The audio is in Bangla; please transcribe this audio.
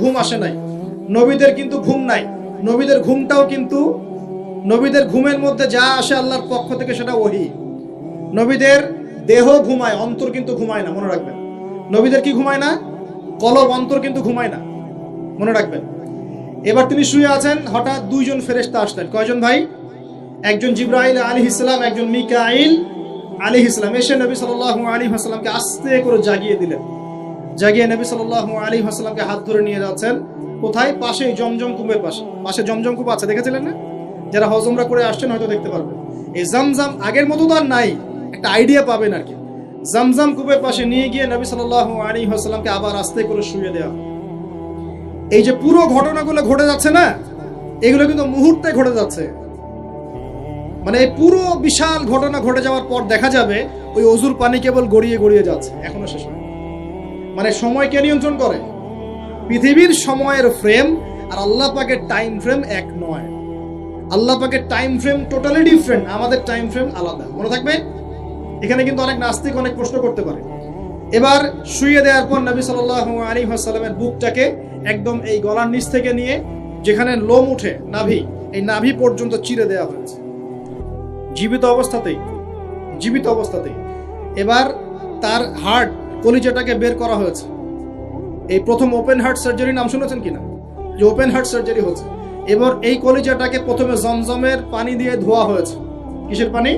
ঘুম আসে নাই, নবীদের কিন্তু ঘুম নাই, নবীদের ঘুমটাও কিন্তু, নবীদের ঘুমের মধ্যে যা আসে আল্লাহর পক্ষ থেকে সেটা ওহী। নবীদের দেহ ঘুমায়, অন্তর কিন্তু ঘুমায় না, মনে রাখবেন। নবীদের কি ঘুমায় না? কলব, অন্তর কিন্তু ঘুমায় না, মনে রাখবেন। এবার তিনি শুয়ে আছেন, হঠাৎ দুইজন ফেরেশতা আসলেন। কয়জন ভাই? একজন জিবরাইল আলাইহিস সালাম, একজন মিকাইল আলাইহিস সালাম। এসে নবী সাল্লাল্লাহু আলাইহি ওয়াসাল্লামকে আস্তে করে জাগিয়ে দিলেন। জাগিয়ে নবী সাল্লাল্লাহু আলাইহি ওয়াসাল্লামকে হাত ধরে নিয়ে যাচ্ছেন কোথায়? পাশেই জমজম কূপের পাশে। পাশে জমজম কূপ আছে, দেখেছিলেন না? যারা হজ উমরা করে আসছেন হয়তো দেখতে পারবেন। এই জমজম আগের মতো তো আর নাই, একটা আইডিয়া পাবেন আর কি। জমজম কূপের পাশে নিয়ে গিয়ে নবী সাল্লাল্লাহু আলাইহি ওয়াসাল্লামকে আবার আস্তে করে শুয়ে দেওয়া। এই যে পুরো ঘটনাগুলো ঘটে যাচ্ছে না, এগুলো কিন্তু মুহূর্তে ঘটে যাচ্ছে। মানে এই পুরো বিশাল ঘটনা ঘটে যাওয়ার পর দেখা যাবে ওই অজুর পানি কেবল গড়িয়ে গড়িয়ে যাচ্ছে, এখনো শেষ হয়। মানে সময়কে নিয়ন্ত্রণ করে। পৃথিবীর সময়ের ফ্রেম আর আল্লাহ পাকের টাইম ফ্রেম এক নয়। আল্লাহ পাকের টাইম ফ্রেম টোটালি ডিফারেন্ট, আমাদের টাইম ফ্রেম আলাদা, মনে থাকবে। এখানে কিন্তু অনেক নাস্তিক অনেক প্রশ্ন করতে পারে। এবার শুয়ে দেওয়ার পর নবী সাল্লাল্লাহু আলাইহি ওয়াসাল্লামের বুকটাকে একদম এই গলার নিচ থেকে নিয়ে যেখানে লোম উঠে নাভি, এই নাভি পর্যন্ত চিরে দেওয়া হয়েছে, জীবিত অবস্থাতেই, জীবিত অবস্থাতেই। এবার তার হার্ট, কলিজাটাকে বের করা হয়েছে। এই প্রথম ওপেন হার্ট সার্জারি নাম শুনেছেন কিনা? যে ওপেন হার্ট সার্জারি হচ্ছে। এবার এই কলিজাটাকে প্রথমে জমজমের পানি দিয়ে ধোয়া হয়েছে। কিসের পানি?